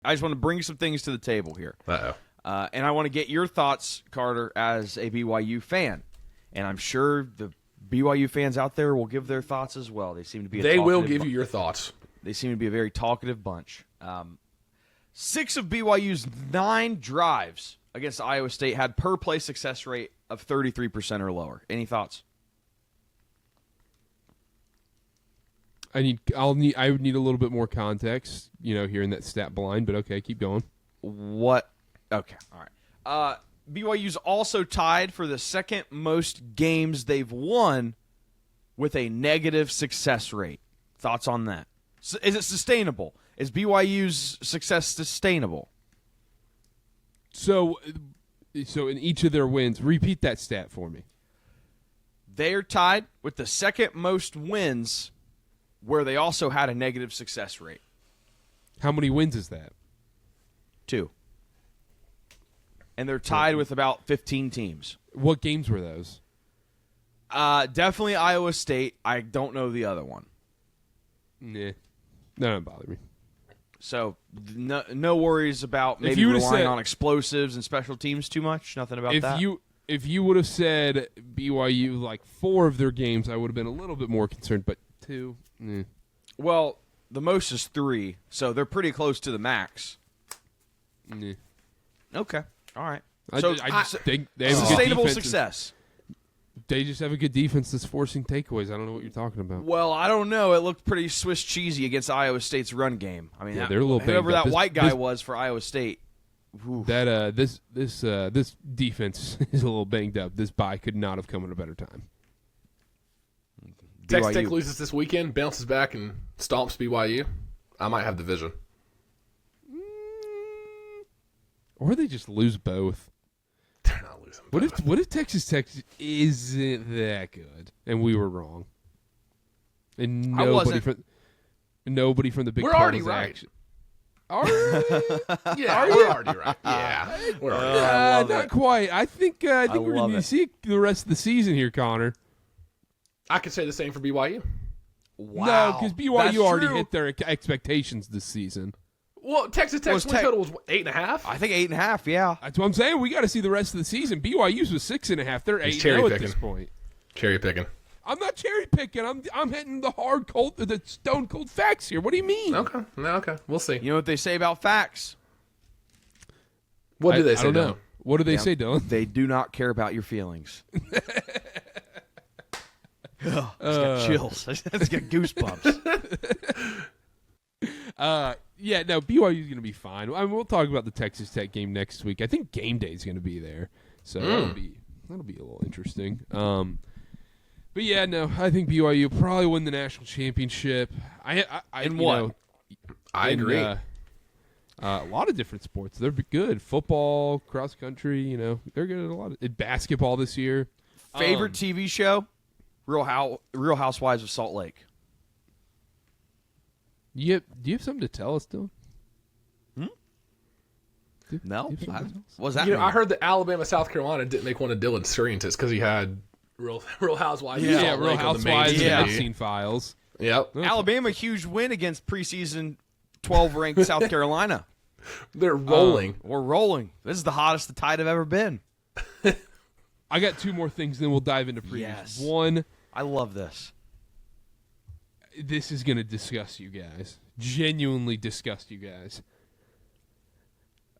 I just want to bring some things to the table here. Uh-oh. And I want to get your thoughts, Karter, as a BYU fan. And I'm sure the BYU fans out there will give their thoughts as well. They seem to be. They will give you your thoughts. They seem to be a very talkative bunch. 6 of BYU's 9 drives against Iowa State had per play success rate of 33% or lower. Any thoughts? I would need a little bit more context, hearing that stat blind, but okay, keep going. What? Okay, all right. BYU's also tied for the second most games they've won with a negative success rate. Thoughts on that? Is it sustainable? Is BYU's success sustainable? So in each of their wins, repeat that stat for me. They are tied with the second most wins where they also had a negative success rate. How many wins is that? 2. And they're tied with about 15 teams. What games were those? Definitely Iowa State. I don't know the other one. Nah. That doesn't bother me. So no worries about maybe relying on explosives and special teams too much? Nothing about that? If you would have said BYU, like 4 of their games, I would have been a little bit more concerned, but 2, Well, the most is 3, so they're pretty close to the max. Okay. All right. So they have a good sustainable defense. success. They just have a good defense that's forcing takeaways. I don't know what you're talking about. Well, I don't know. It looked pretty Swiss cheesy against Iowa State's run game. I mean, they're a little banged whoever up. that white guy was for Iowa State. Oof. This defense is a little banged up. This bye could not have come at a better time. Texas Tech loses this weekend, bounces back, and stomps BYU. I might have the vision. Or they just lose both. They're not losing both. What if Texas Tech isn't that good and we were wrong? And nobody from the Big We're 12 already is right. actually. Are we? Yeah, we're already right. Yeah, we're already right. Not quite. I think we're going to see the rest of the season here, Connor. I could say the same for BYU. Wow. No, because BYU already true. hit their expectations this season. Well, Texas Tech's win total was 8.5. I think 8.5. Yeah. That's what I'm saying. We got to see the rest of the season. BYU's was 6.5. They're 8-0 at this point. Cherry picking. I'm not cherry picking. I'm hitting the stone cold facts here. What do you mean? Okay. We'll see. You know what they say about facts? What do they say? I don't know. What do they say, Dylan? They do not care about your feelings. It's got chills. It's got goosebumps. Yeah, no, BYU's going to be fine. I mean, we'll talk about the Texas Tech game next week. I think Gameday is going to be there, so that'll be a little interesting. But yeah, no, I think BYU will probably win the national championship. I agree. A lot of different sports. They're good. Football, cross country. They're good at a lot of basketball this year. Favorite TV show? Real Housewives of Salt Lake. Do you have something to tell us, Dylan? No. Do you have something else? What's that mean? I heard that Alabama, South Carolina didn't make one of Dylan's scientists because he had Real Housewives. Yeah, of Salt Real Lake on the main Housewives TV. and Vaccine Files. Yep. Alabama, huge win against preseason 12-ranked South Carolina. They're rolling. We're rolling. This is the hottest the Tide have ever been. I got 2 more things, then we'll dive into previews. Yes. One, I love this. this is going to disgust you guys. Genuinely disgust you guys.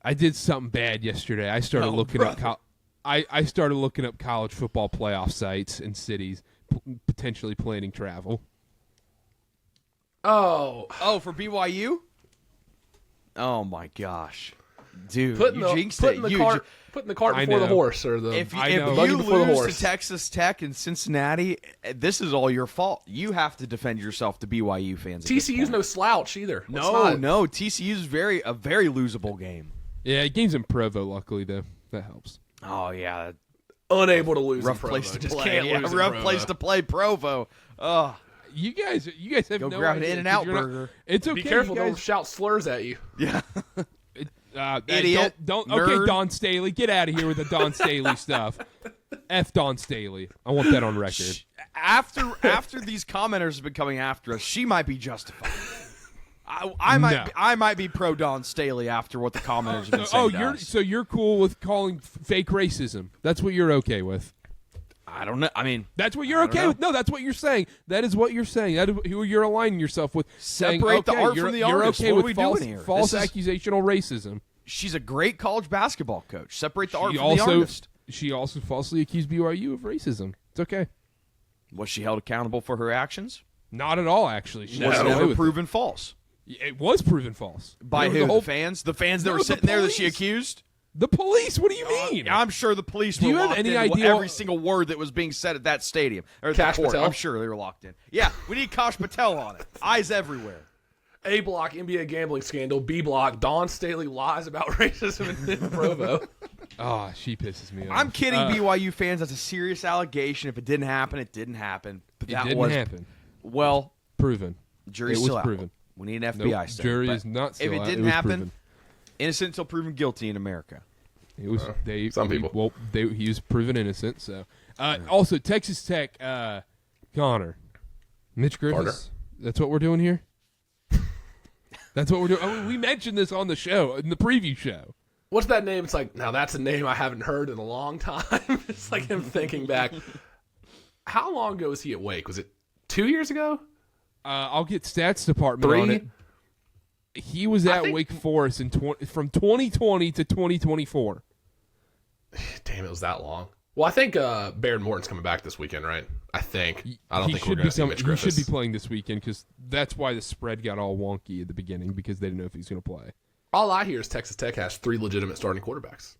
I did something bad yesterday. I started looking up I started looking up college football playoff sites and cities, potentially planning travel. Oh, for BYU? Oh my gosh, dude! putting you jinxed the it. cart before the horse, or the If buggy you before the lose horse. to Texas Tech and Cincinnati, this is all your fault. You have to defend yourself to BYU fans. TCU's no slouch either. No. TCU's a very losable game. Yeah, game's in Provo, luckily, though. That helps. Oh yeah, Unable to lose. rough in place Provo. to Just play. can't Yeah, lose in rough Provo. place to play, Provo. Oh, You guys have go no grab idea, an In-N-Out 'cause you're not- burger. It's okay. Be careful! you Don't guys, shout slurs at you. Yeah. Idiot. Nerd. Okay, Don Staley, get out of here with the Don Staley stuff. F Don Staley. I want that on record. After these commenters have been coming after us, she might be justified. I might be pro Don Staley after what the commenters have been saying. So you're cool with calling fake racism? That's what you're okay with? I don't know. I mean, that's what you're okay with. No, that's what you're saying. That is what you're saying. That is who you're aligning yourself with. Separate the art from the artist. You're okay what with are we doing here? False accusational racism. She's a great college basketball coach. Separate the art from the artist. She also falsely accused BYU of racism. It's okay. Was she held accountable for her actions? Not at all, actually. She was never proven false. It was proven false. By who? The fans? The fans that were sitting there that she accused? The police? What do you mean? I'm sure the police do were you have locked any in idea every single word that was being said at that stadium. Or Cash the court. Patel? I'm sure they were locked in. Yeah, we need Kash Patel on it. Eyes everywhere. A block, NBA gambling scandal. B block, Don Staley lies about racism in Provo. Oh, she pisses me off. I'm kidding, BYU fans. That's a serious allegation. If it didn't happen, it didn't happen. But it didn't happen. Well, proven. Jury's it was still out. proven. We need an FBI study. Jury is not still out. If it didn't happen, innocent until proven guilty in America. It was some people. Well, he was proven innocent. So, also Texas Tech, Connor, Mitch Griffiths. Karter. That's what we're doing here. That's what we're doing. I mean, we mentioned this on the show in the preview show. What's that name? It's like, now that's a name I haven't heard in a long time. It's like him thinking back. How long ago was he at Wake? Was it 2 years ago? I'll get stats department 3? on it. He was at Wake Forest from 2020 to 2024. Damn, it was that long. Well, I think Baron Morton's coming back this weekend, right? I think. I don't think we're going to see Mitch Griffiths. He should be playing this weekend because that's why the spread got all wonky at the beginning because they didn't know if he was going to play. All I hear is Texas Tech has 3 legitimate starting quarterbacks.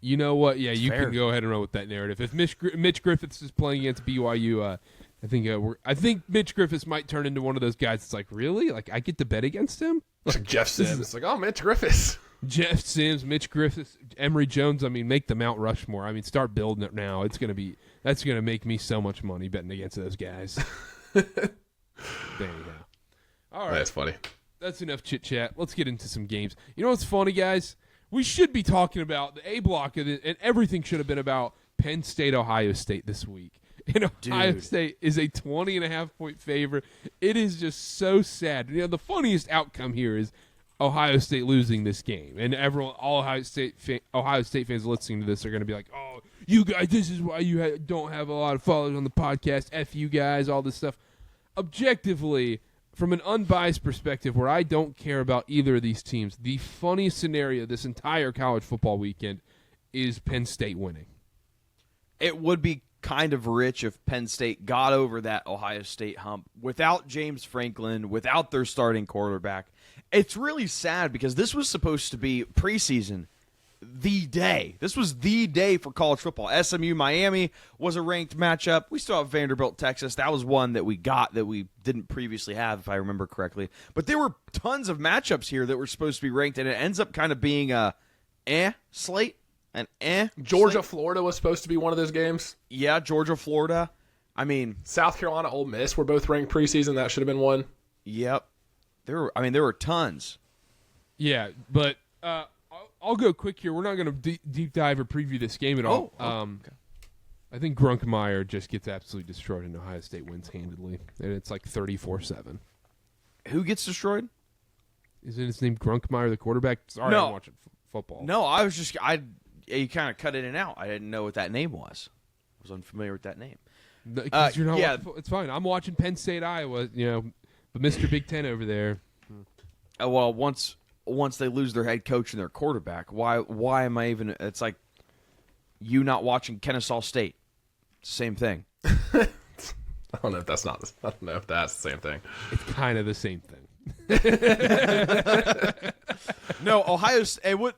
You know what? Yeah, you fair. can go ahead and run with that narrative. If Mitch Griffiths is playing against BYU, I think Mitch Griffiths might turn into one of those guys that's like, really? Like, I get to bet against him? Like Jeff Sims. It's like, oh, Mitch Griffiths. Jeff Sims, Mitch Griffiths, Emory Jones. I mean, make the Mount Rushmore. I mean, start building it now. That's gonna make me so much money betting against those guys. There you go. All right, that's funny. That's enough chit chat. Let's get into some games. You know what's funny, guys? We should be talking about the A block of it, and everything should have been about Penn State, Ohio State this week. And Ohio State is a 20.5-point favorite. It is just so sad. You know, the funniest outcome here is Ohio State losing this game, and all Ohio State fans listening to this are going to be like, "Oh, you guys, this is why you don't have a lot of followers on the podcast. F you guys, all this stuff." Objectively, from an unbiased perspective, where I don't care about either of these teams, the funniest scenario this entire college football weekend is Penn State winning. It would be kind of rich if Penn State got over that Ohio State hump without James Franklin, without their starting quarterback. It's really sad because this was supposed to be preseason, the day. This was the day for college football. SMU Miami was a ranked matchup. We still have Vanderbilt Texas. That was one that we got that we didn't previously have, if I remember correctly. But there were tons of matchups here that were supposed to be ranked, and it ends up kind of being a slate. Georgia, slate. Florida was supposed to be one of those games. Yeah, Georgia, Florida. I mean, South Carolina, Ole Miss were both ranked preseason. That should have been one. Yep. There were tons. Yeah, but I'll go quick here. We're not going to deep dive or preview this game at all. Okay. I think Grunkmeyer just gets absolutely destroyed and Ohio State wins handedly. And it's like 34-7. Who gets destroyed? Isn't his name Grunkmeyer, the quarterback? Sorry, No. I'm watching football. No, you kind of cut in and out. I didn't know what that name was. I was unfamiliar with that name. Because you're not. It's fine. I'm watching Penn State, Iowa. You know, but Mr. Big Ten over there. Well, once they lose their head coach and their quarterback, why am I even? It's like you not watching Kennesaw State. It's the same thing. I don't know if that's the same thing. It's kind of the same thing. No, Ohio.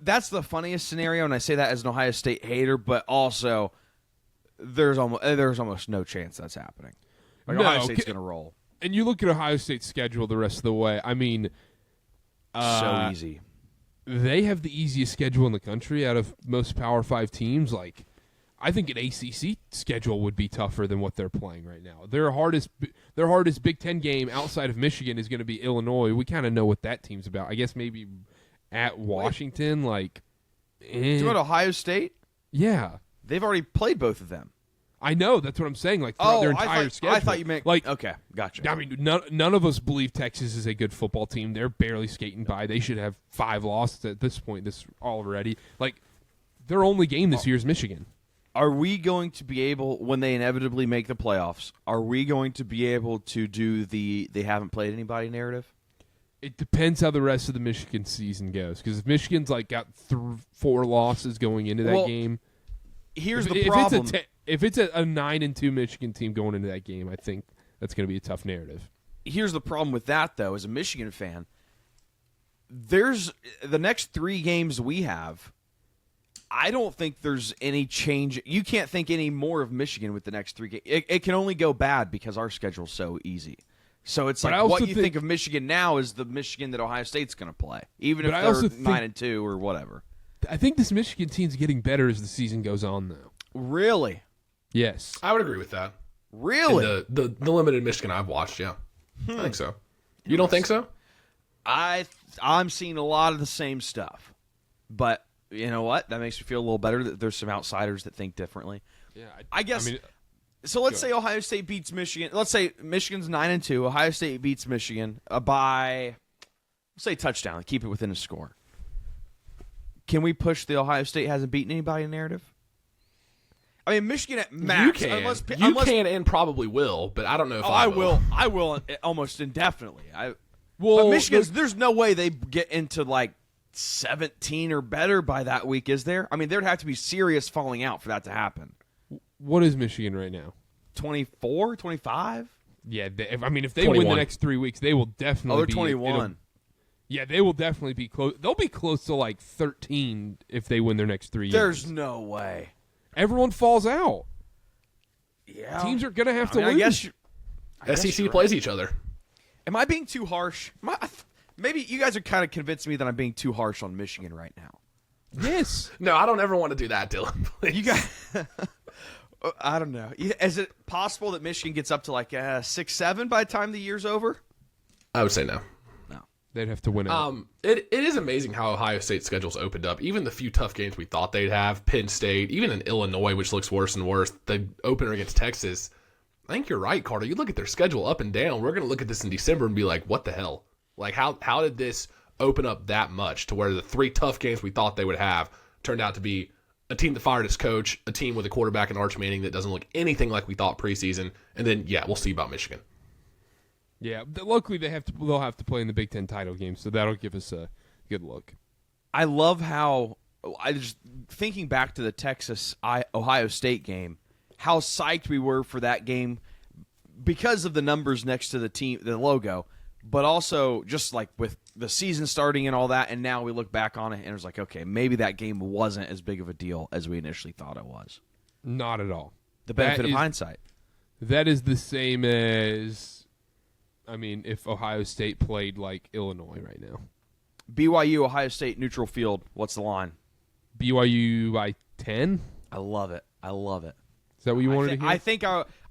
That's the funniest scenario, and I say that as an Ohio State hater, but also there's almost no chance that's happening. Like Ohio State's going to roll. And you look at Ohio State's schedule the rest of the way. I mean, so easy. They have the easiest schedule in the country out of most Power 5 teams. Like, I think an ACC schedule would be tougher than what they're playing right now. Their hardest Big Ten game outside of Michigan is going to be Illinois. We kind of know what that team's about. I guess maybe at Washington, Do you go to Ohio State? Yeah. They've already played both of them. I know, that's what I'm saying. Like throughout their entire schedule. I thought you meant okay, gotcha. I mean, none of us believe Texas is a good football team. They're barely skating by. They should have 5 losses at this point. This already. Like their only game this year is Michigan. Are we going to be able, when they inevitably make the playoffs, are we going to be able to do the they haven't played anybody narrative? It depends how the rest of the Michigan season goes. Because if Michigan's like got 4 losses going into that game, here's the problem. If it's a 9-2 Michigan team going into that game, I think that's going to be a tough narrative. Here's the problem with that, though, as a Michigan fan. There's the next 3 games we have. I don't think there's any change. You can't think any more of Michigan with the next 3 games. It can only go bad because our schedule's so easy. So it's like what you think of Michigan now is the Michigan that Ohio State's going to play, even if they're 9-2 or whatever. I think this Michigan team's getting better as the season goes on, though. Really? Yes. I would agree with that. Really? The limited Michigan I've watched, yeah. I think so. You don't think so? I'm seeing a lot of the same stuff. But you know what? That makes me feel a little better that there's some outsiders that think differently. Yeah, I guess. So let's say Ohio State beats Michigan. Let's say Michigan's 9-2. Ohio State beats Michigan by, let's say, touchdown. Keep it within a score. Can we push the Ohio State hasn't beaten anybody narrative? I mean, Michigan at max. You can and probably will, but I don't know if I will. I will almost indefinitely. But Michigan's, there's no way they get into like 17 or better by that week, is there? I mean, there'd have to be serious falling out for that to happen. What is Michigan right now? 24, 25? Yeah, if they 21. win the next 3 weeks, they will definitely be 21. Yeah, they will definitely be close. They'll be close to like 13 if they win their next 3 years. There's no way. Everyone falls out. Yeah. Teams are going to have to lose. I guess SEC plays each other. Am I being too harsh? Maybe you guys are kind of convincing me that I'm being too harsh on Michigan right now. Yes. No, I don't ever want to do that, Dylan. Please. You guys, I don't know. Is it possible that Michigan gets up to like 6-7 by the time the year's over? I would say no. They'd have to win it. It is amazing how Ohio State's schedule's opened up. Even the few tough games we thought they'd have, Penn State, even in Illinois, which looks worse and worse, the opener against Texas. I think you're right, Karter. You look at their schedule up and down. We're going to look at this in December and be like, what the hell? Like, how did this open up that much to where the 3 tough games we thought they would have turned out to be a team that fired its coach, a team with a quarterback in Arch Manning that doesn't look anything like we thought preseason, and then, yeah, we'll see about Michigan. Yeah, luckily they'll have to play in the Big Ten title game, so that'll give us a good look. I love how thinking back to the Texas Ohio State game, how psyched we were for that game because of the numbers next to the logo, but also just like with the season starting and all that, and now we look back on it and it's like, okay, maybe that game wasn't as big of a deal as we initially thought it was. Not at all. The benefit of hindsight. That is the same as, if Ohio State played like Illinois right now. BYU, Ohio State, neutral field. What's the line? BYU by 10? I love it. Is that what you wanted to hear?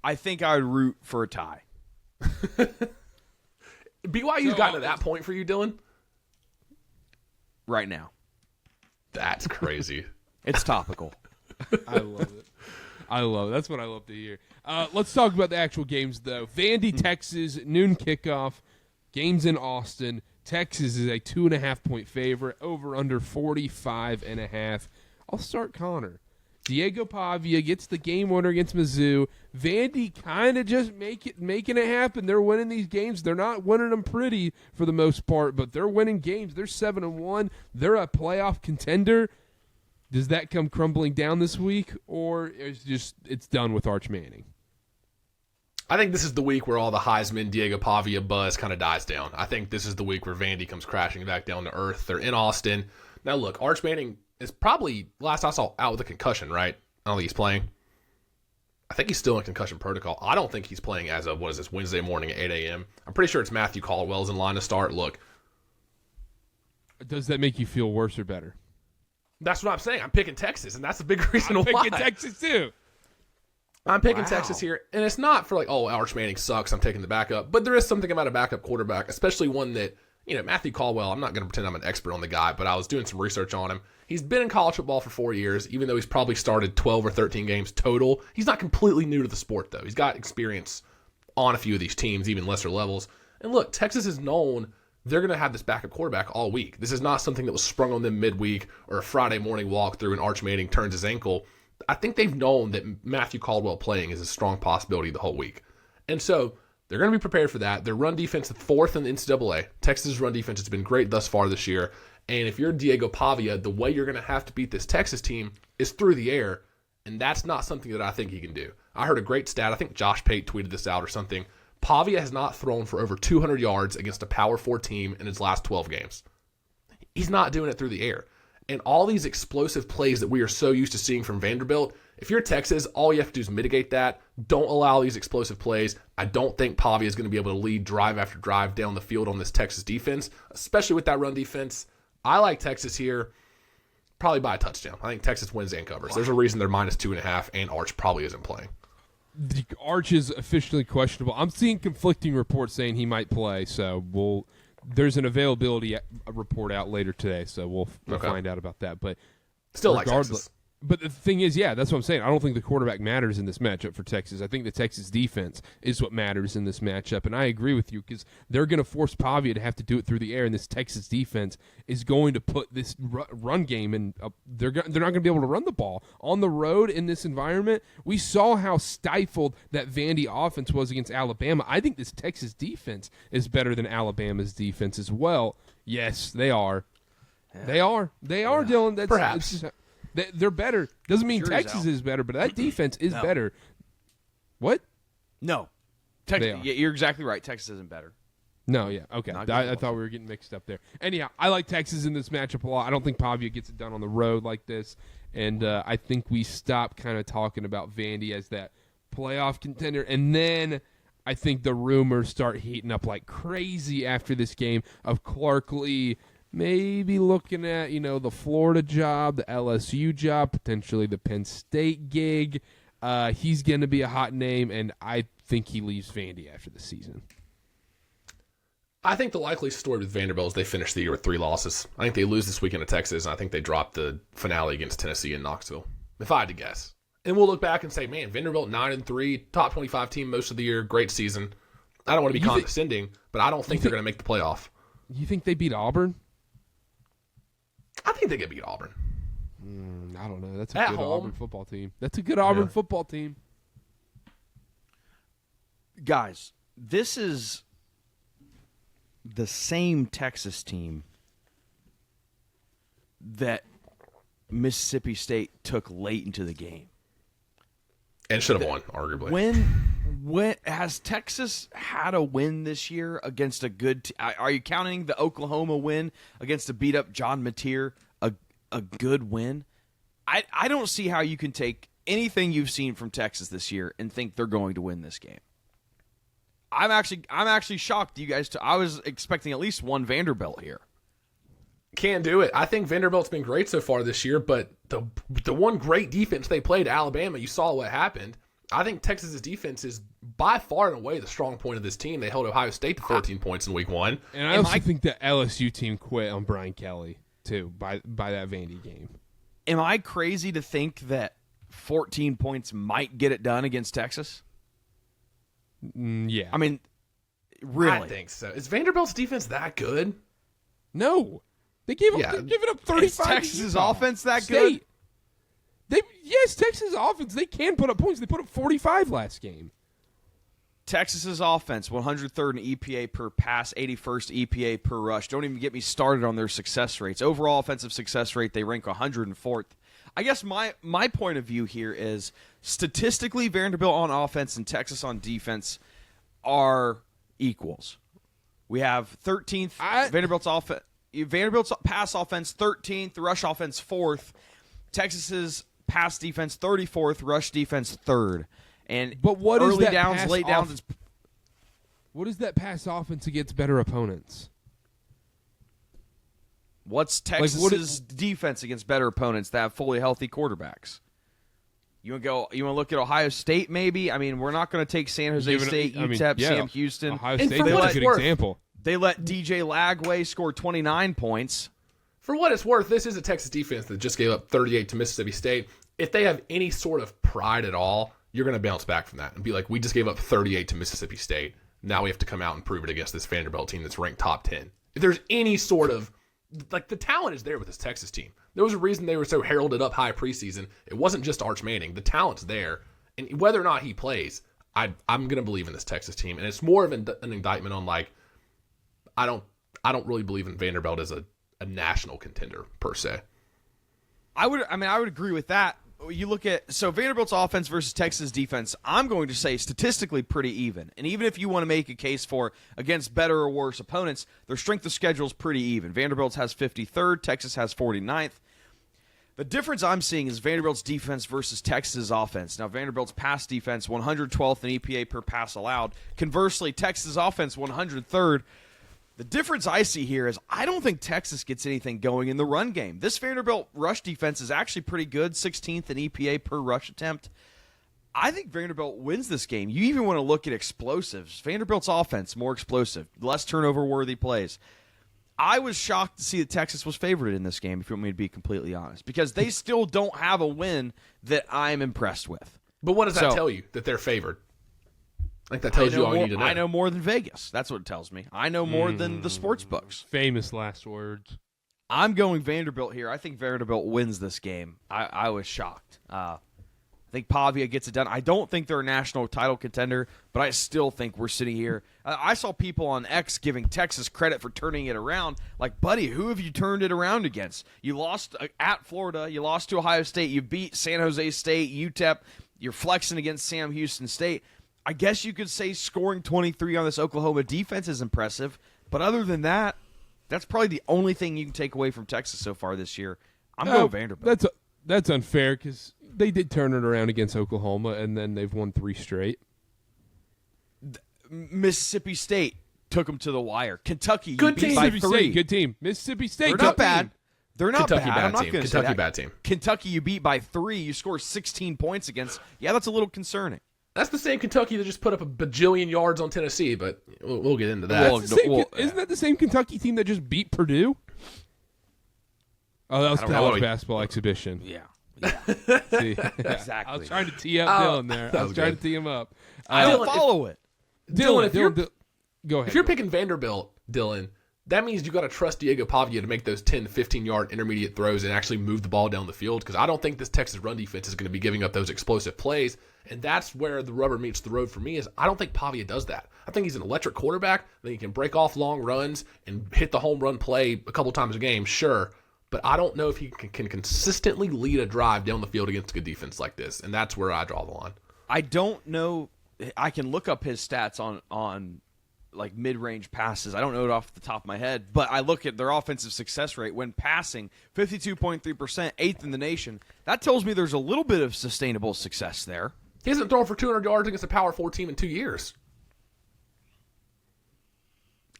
I think I would root for a tie. BYU's gotten to that point for you, Dylan? Right now. That's crazy. It's topical. I love it. That's what I love to hear. Let's talk about the actual games, though. Vandy, Texas, noon kickoff. Games in Austin. Texas is a 2.5-point favorite. Over under 45.5. I'll start Connor. Diego Pavia gets the game winner against Mizzou. Vandy kind of just making it happen. They're winning these games. They're not winning them pretty for the most part, but they're winning games. They're 7-1. They're a playoff contender. Does that come crumbling down this week, or is it's done with Arch Manning? I think this is the week where all the Heisman, Diego Pavia buzz kind of dies down. I think this is the week where Vandy comes crashing back down to earth. They're in Austin. Now, look, Arch Manning is probably, last I saw, out with a concussion, right? I don't think he's playing. I think he's still in concussion protocol. I don't think he's playing as of, Wednesday morning at 8 a.m. I'm pretty sure it's Matthew Caldwell's in line to start. Look. Does that make you feel worse or better? That's what I'm saying. I'm picking Texas, and that's a big reason why. I'm picking Texas, too. I'm picking Texas here, and it's not for Arch Manning sucks, I'm taking the backup, but there is something about a backup quarterback, especially one that, Matthew Caldwell, I'm not going to pretend I'm an expert on the guy, but I was doing some research on him. He's been in college football for 4 years, even though he's probably started 12 or 13 games total. He's not completely new to the sport, though. He's got experience on a few of these teams, even lesser levels. And look, Texas is known they're going to have this backup quarterback all week. This is not something that was sprung on them midweek or a Friday morning walkthrough and Arch Manning turns his ankle. I think they've known that Matthew Caldwell playing is a strong possibility the whole week. And so they're going to be prepared for that. Their run defense is 4th in the NCAA. Texas' run defense has been great thus far this year. And if you're Diego Pavia, the way you're going to have to beat this Texas team is through the air, and that's not something that I think he can do. I heard a great stat. I think Josh Pate tweeted this out or something. Pavia has not thrown for over 200 yards against a Power 4 team in his last 12 games. He's not doing it through the air. And all these explosive plays that we are so used to seeing from Vanderbilt, if you're Texas, all you have to do is mitigate that. Don't allow these explosive plays. I don't think Pavia is going to be able to lead drive after drive down the field on this Texas defense, especially with that run defense. I like Texas here, probably by a touchdown. I think Texas wins and covers. There's a reason they're -2.5, and Arch probably isn't playing. The Arch is officially questionable. I'm seeing conflicting reports saying he might play, so there's an availability report out later today, so we'll find out about that. But still like Texas. But the thing is, yeah, that's what I'm saying. I don't think the quarterback matters in this matchup for Texas. I think the Texas defense is what matters in this matchup, and I agree with you because they're going to force Pavia to have to do it through the air, and this Texas defense is going to put this run game in. They're not going to be able to run the ball on the road in this environment. We saw how stifled that Vandy offense was against Alabama. I think this Texas defense is better than Alabama's defense as well. Yes, they are. Yeah. They are, Dylan. That's, perhaps. They're better. Doesn't mean Texas is better, but that defense is better. What? No. You're exactly right. Texas isn't better. No, yeah. Okay. I thought we were getting mixed up there. Anyhow, I like Texas in this matchup a lot. I don't think Pavia gets it done on the road like this. And I think we stop kind of talking about Vandy as that playoff contender. And then I think the rumors start heating up like crazy after this game of Clark Lee maybe looking at, the Florida job, the LSU job, potentially the Penn State gig. He's going to be a hot name, and I think he leaves Vandy after the season. I think the likely story with Vanderbilt is they finish the year with 3 losses. I think they lose this weekend to Texas, and I think they drop the finale against Tennessee in Knoxville, if I had to guess. And we'll look back and say, man, Vanderbilt 9-3, top 25 team most of the year, great season. I don't want to be condescending, but I don't think they're going to make the playoff. You think they beat Auburn? I think they get beat Auburn. I don't know. That's a good Auburn football team. That's a good Auburn football team. Guys, this is the same Texas team that Mississippi State took late into the game. And should have won, arguably. When has Texas had a win this year against a good are you counting the Oklahoma win against a beat-up John Mateer a good win? I don't see how you can take anything you've seen from Texas this year and think they're going to win this game. I'm actually shocked you guys. I was expecting at least one Vanderbilt here. Can't do it. I think Vanderbilt's been great so far this year, but the one great defense they played, Alabama, you saw what happened. I think Texas's defense is by far and away the strong point of this team. They held Ohio State to 14 points in week 1. And I also think the LSU team quit on Brian Kelly, too, by that Vandy game. Am I crazy to think that 14 points might get it done against Texas? Yeah. I mean, really? I think so. Is Vanderbilt's defense that good? No. They're giving up 35. Is Texas's offense that good? Yes, Texas offense. They can put up points. They put up 45 last game. Texas's offense, 103rd in EPA per pass, 81st EPA per rush. Don't even get me started on their success rates. Overall offensive success rate, they rank 104th. I guess my point of view here is statistically Vanderbilt on offense and Texas on defense are equals. We have 13th Vanderbilt's pass offense 13th, rush offense 4th. Texas's pass defense 34th, rush defense 3rd. But what early is that downs, pass late downs? What is that pass offense against better opponents? What's Texas's defense against better opponents that have fully healthy quarterbacks? You want to look at Ohio State maybe? I mean, we're not going to take San Jose State, UTEP, Sam Houston. Ohio State's a good example. They let DJ Lagway score 29 points. For what it's worth, this is a Texas defense that just gave up 38 to Mississippi State. If they have any sort of pride at all, you're going to bounce back from that and be like, we just gave up 38 to Mississippi State. Now we have to come out and prove it against this Vanderbilt team that's ranked top 10. If there's any sort of, like, the talent is there with this Texas team. There was a reason they were so heralded up high preseason. It wasn't just Arch Manning. The talent's there. And whether or not he plays, I'm going to believe in this Texas team. And it's more of an indictment on, like, I don't really believe in Vanderbilt as a national contender, per se. I would agree with that. You look at Vanderbilt's offense versus Texas defense, I'm going to say statistically pretty even. And even if you want to make a case for against better or worse opponents, their strength of schedule is pretty even. Vanderbilt has 53rd, Texas has 49th. The difference I'm seeing is Vanderbilt's defense versus Texas' offense. Now, Vanderbilt's pass defense, 112th in EPA per pass allowed. Conversely, Texas' offense, 103rd. The difference I see here is I don't think Texas gets anything going in the run game. This Vanderbilt rush defense is actually pretty good, 16th in EPA per rush attempt. I think Vanderbilt wins this game. You even want to look at explosives. Vanderbilt's offense, more explosive, less turnover-worthy plays. I was shocked to see that Texas was favored in this game, if you want me to be completely honest, because they still don't have a win that I'm impressed with. But what does that tell you, that they're favored? Like, that tells you all you need to know. I know more than Vegas. That's what it tells me. I know more than the sports books. Famous last words. I'm going Vanderbilt here. I think Vanderbilt wins this game. I was shocked. I think Pavia gets it done. I don't think they're a national title contender, but I still think we're sitting here. I saw people on X giving Texas credit for turning it around. Like, buddy, who have you turned it around against? You lost at Florida. You lost to Ohio State. You beat San Jose State, UTEP. You're flexing against Sam Houston State. I guess you could say scoring 23 on this Oklahoma defense is impressive, but other than that, that's probably the only thing you can take away from Texas so far this year. I'm going Vanderbilt. That's unfair because they did turn it around against Oklahoma, and then they've won 3 straight. Mississippi State took them to the wire. Kentucky, good beat team. by Mississippi 3. State, good team. Mississippi State, They're good not team. bad. They're not Kentucky bad. I'm not team. going to say Kentucky that. bad team. Kentucky, you beat by 3. You score 16 points against. Yeah, that's a little concerning. That's the same Kentucky that just put up a bajillion yards on Tennessee, but we'll get into that. Isn't that the same Kentucky team that just beat Purdue? Oh, that was college basketball exhibition. Yeah. See, Exactly. I was trying to tee up Dylan there. I was trying to tee him up. I don't follow it. Dylan, go ahead. If you're picking Vanderbilt, Dylan, that means you got to trust Diego Pavia to make those 10 to 15-yard intermediate throws and actually move the ball down the field, because I don't think this Texas run defense is going to be giving up those explosive plays, and that's where the rubber meets the road for me. Is I don't think Pavia does that. I think he's an electric quarterback. I think he can break off long runs and hit the home run play a couple times a game, sure, but I don't know if he can consistently lead a drive down the field against a good defense like this, and that's where I draw the line. I don't know. I can look up his stats on like mid-range passes. I don't know it off the top of my head, but I look at their offensive success rate when passing, 52.3%, 8th in the nation. That tells me there's a little bit of sustainable success there. He hasn't thrown for 200 yards against a Power 4 team in 2 years.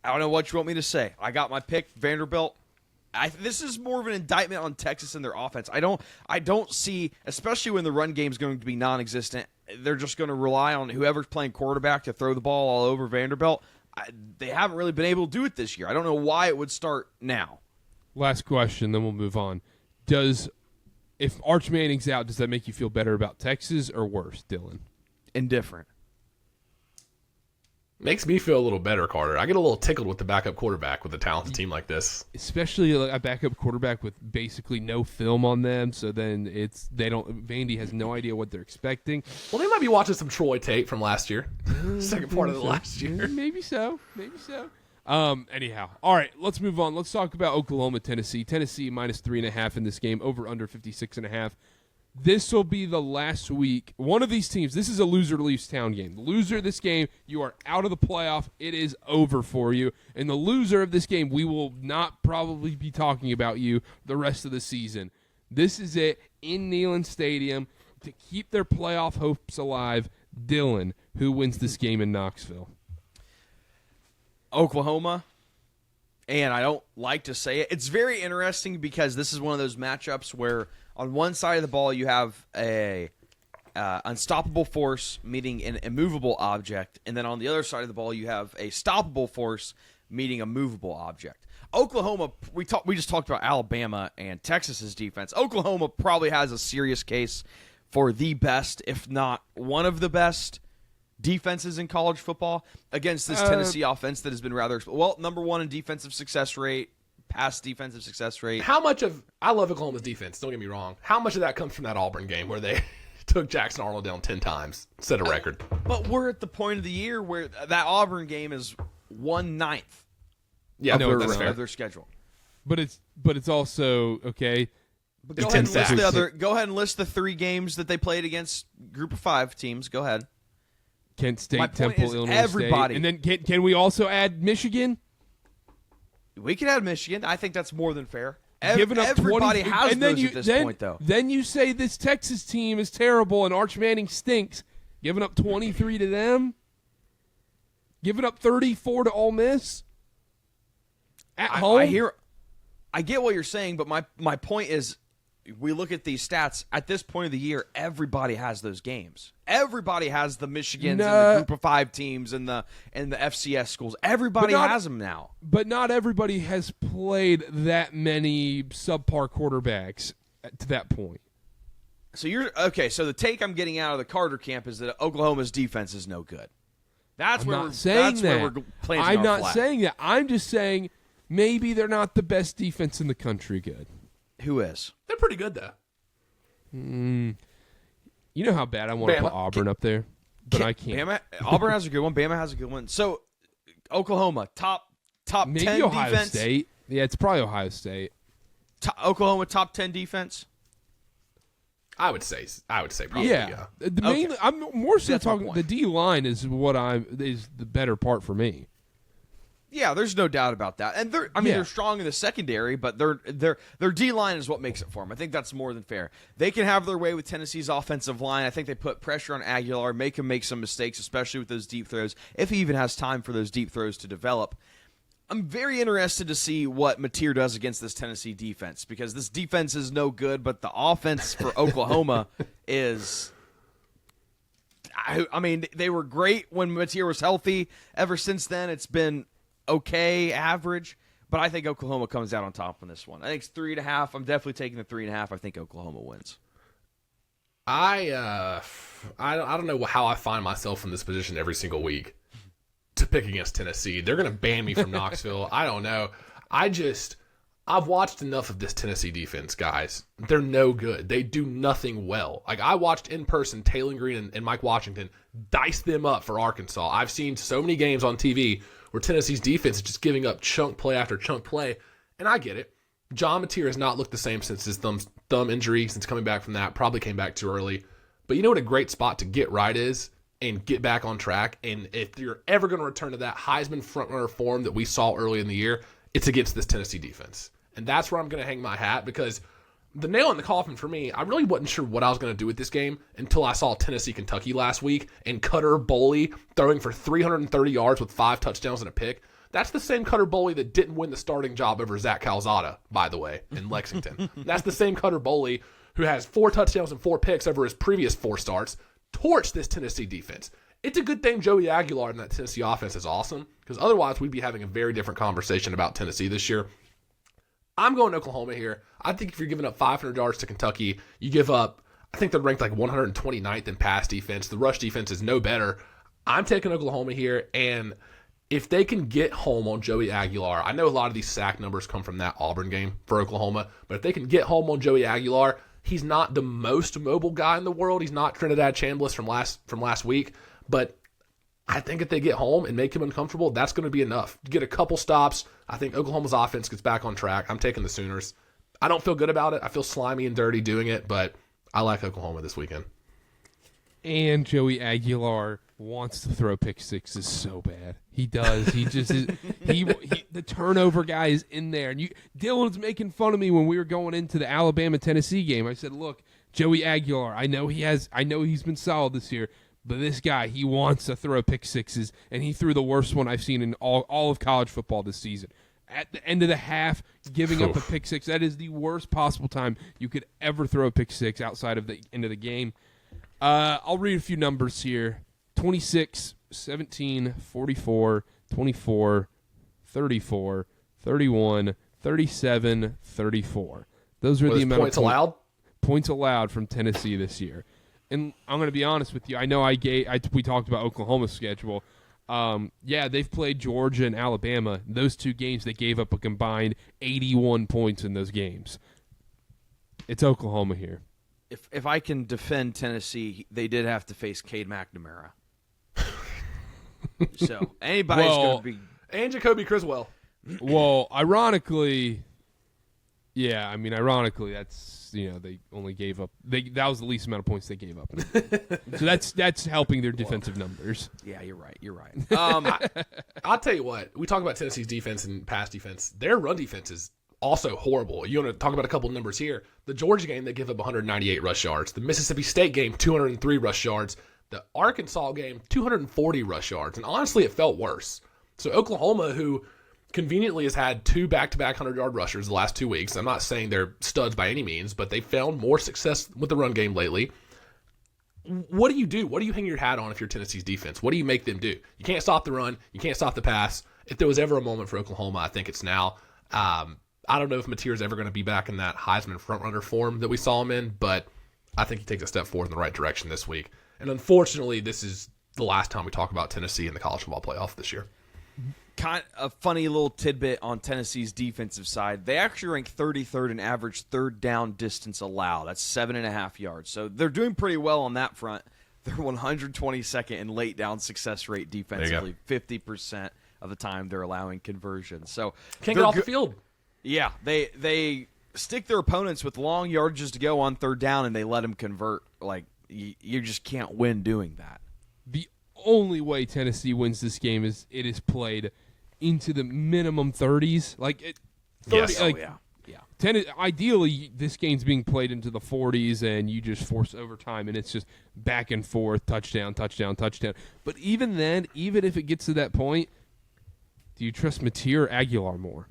I don't know what you want me to say. I got my pick, Vanderbilt. This is more of an indictment on Texas and their offense. I don't see, especially when the run game is going to be non-existent, they're just going to rely on whoever's playing quarterback to throw the ball all over Vanderbilt. They haven't really been able to do it this year. I don't know why it would start now. Last question, then we'll move on. If Arch Manning's out, does that make you feel better about Texas or worse, Dylan? Indifferent. Makes me feel a little better, Karter. I get a little tickled with the backup quarterback with a talented team like this. Especially a backup quarterback with basically no film on them, so then Vandy has no idea what they're expecting. Well, they might be watching some Troy tape from last year. Second part of the last year. Maybe so. Anyhow. All right, let's move on. Let's talk about Oklahoma, Tennessee. Tennessee minus 3.5 in this game, over under 56.5. This will be the last week. One of these teams, this is a loser leaves town game. The loser of this game, you are out of the playoff. It is over for you. And the loser of this game, we will not probably be talking about you the rest of the season. This is it in Neyland Stadium to keep their playoff hopes alive. Dylan, who wins this game in Knoxville? Oklahoma. And I don't like to say it. It's very interesting because this is one of those matchups where on one side of the ball you have a unstoppable force meeting an immovable object, and then on the other side of the ball you have a stoppable force meeting a movable object. Oklahoma, we just talked about Alabama and Texas's defense. Oklahoma probably has a serious case for the best, if not one of the best, defenses in college football against this Tennessee offense that has been rather number one in defensive success rate, pass defensive success rate. How much of I love Oklahoma's defense, don't get me wrong. How much of that comes from that Auburn game where they took Jackson Arnold down 10 times, set a record? But we're at the point of the year where that Auburn game is 1/9 of their schedule. But it's also okay. But go ahead and list the 3 games that they played against Group of 5 teams. Go ahead. Kent State, My point Temple, is Illinois everybody. State. And then can we also add Michigan? We can add Michigan. I think that's more than fair. Everybody has those at this point, though. Then you say this Texas team is terrible and Arch Manning stinks. Giving up 23 to them? Giving up 34 to Ole Miss? At home? I get what you're saying, but my point is, we look at these stats at this point of the year. Everybody has those games. Everybody has the Michigans and the Group of 5 teams and the FCS schools. Everybody has them now. But not everybody has played that many subpar quarterbacks to that point. So So the take I'm getting out of the Karter camp is that Oklahoma's defense is no good. I'm not saying that. I'm just saying maybe they're not the best defense in the country. Good. Who is? They're pretty good, though. You know how bad I want to put Auburn up there, but I can't. Auburn has a good one. Bama has a good one. So Oklahoma, top maybe 10 Ohio defense. State. Yeah, it's probably Ohio State. Oklahoma, top 10 defense. I would say probably. Yeah. I'm more so That's my talking. point. The D line is is the better part for me. Yeah, there's no doubt about that. And they're strong in the secondary, but their D line is what makes it for them. I think that's more than fair. They can have their way with Tennessee's offensive line. I think they put pressure on Aguilar, make him make some mistakes, especially with those deep throws, if he even has time for those deep throws to develop. I'm very interested to see what Mateer does against this Tennessee defense, because this defense is no good, but the offense for Oklahoma is... I mean, they were great when Mateer was healthy. Ever since then, it's been okay, average, but I think Oklahoma comes out on top on this one. I think it's 3.5. I'm definitely taking the 3.5. I think Oklahoma wins. I don't know how I find myself in this position every single week to pick against Tennessee. They're going to ban me from Knoxville. I don't know. I've watched enough of this Tennessee defense, guys. They're no good. They do nothing well. Like, I watched in person Taylor Green and Mike Washington dice them up for Arkansas. I've seen so many games on TV where Tennessee's defense is just giving up chunk play after chunk play, and I get it. John Mateer has not looked the same since his thumb injury, since coming back from that. Probably came back too early. But you know what a great spot to get right is and get back on track? And if you're ever going to return to that Heisman frontrunner form that we saw early in the year, it's against this Tennessee defense. And that's where I'm going to hang my hat, because the nail in the coffin for me, I really wasn't sure what I was going to do with this game until I saw Tennessee-Kentucky last week and Cutter Boley throwing for 330 yards with 5 touchdowns and a pick. That's the same Cutter Boley that didn't win the starting job over Zach Calzada, by the way, in Lexington. That's the same Cutter Boley who has 4 touchdowns and 4 picks over his previous 4 starts. Torched this Tennessee defense. It's a good thing Joey Aguilar and that Tennessee offense is awesome, because otherwise we'd be having a very different conversation about Tennessee this year. I'm going Oklahoma here. I think if you're giving up 500 yards to Kentucky, you give up, I think they're ranked like 129th in pass defense. The rush defense is no better. I'm taking Oklahoma here, and if they can get home on Joey Aguilar, I know a lot of these sack numbers come from that Auburn game for Oklahoma, but if they can get home on Joey Aguilar, he's not the most mobile guy in the world. He's not Trinidad Chambliss from last week, but I think if they get home and make him uncomfortable, that's going to be enough. Get a couple stops. I think Oklahoma's offense gets back on track. I'm taking the Sooners. I don't feel good about it. I feel slimy and dirty doing it, but I like Oklahoma this weekend. And Joey Aguilar wants to throw pick sixes so bad. He does. He just is. The turnover guy is in there. And Dylan's making fun of me when we were going into the Alabama-Tennessee game. I said, look, Joey Aguilar, I know he's been solid this year, but this guy, he wants to throw pick sixes, and he threw the worst one I've seen in all of college football this season. At the end of the half, giving up a pick six, that is the worst possible time you could ever throw a pick six outside of the end of the game. I'll read a few numbers here. 26, 17, 44, 24, 34, 31, 37, 34. Those are the amount points of allowed? Points allowed from Tennessee this year. And I'm going to be honest with you. I know we talked about Oklahoma's schedule. They've played Georgia and Alabama. Those two games, they gave up a combined 81 points in those games. It's Oklahoma here. If I can defend Tennessee, they did have to face Cade McNamara. So anybody's going to be... And Jacoby Criswell. Well, ironically, that's, they only gave up. That was the least amount of points they gave up. So that's helping their defensive numbers. Yeah, you're right. I'll tell you what. We talk about Tennessee's defense and pass defense. Their run defense is also horrible. You want to talk about a couple numbers here. The Georgia game, they give up 198 rush yards. The Mississippi State game, 203 rush yards. The Arkansas game, 240 rush yards. And honestly, it felt worse. So Oklahoma, who conveniently has had 2 back-to-back 100-yard rushers the last 2 weeks. I'm not saying they're studs by any means, but they found more success with the run game lately. What do you do? What do you hang your hat on if you're Tennessee's defense? What do you make them do? You can't stop the run. You can't stop the pass. If there was ever a moment for Oklahoma, I think it's now. I don't know if Mateer's ever going to be back in that Heisman frontrunner form that we saw him in, but I think he takes a step forward in the right direction this week. And unfortunately, this is the last time we talk about Tennessee in the college football playoff this year. Kind of a funny little tidbit on Tennessee's defensive side. They actually rank 33rd in average third down distance allowed. That's 7.5 yards. So they're doing pretty well on that front. They're 122nd in late down success rate defensively. 50% of the time they're allowing conversions. So can't get off the field. Yeah, they stick their opponents with long yardages to go on third down, and they let them convert. Like, you just can't win doing that. The only way Tennessee wins this game is it is played into the minimum 30s. Like, 30, yes. like, yeah. Ideally, this game's being played into the 40s, and you just force overtime, and it's just back and forth, touchdown, touchdown, touchdown. But even then, even if it gets to that point, do you trust Mateer or Aguilar more?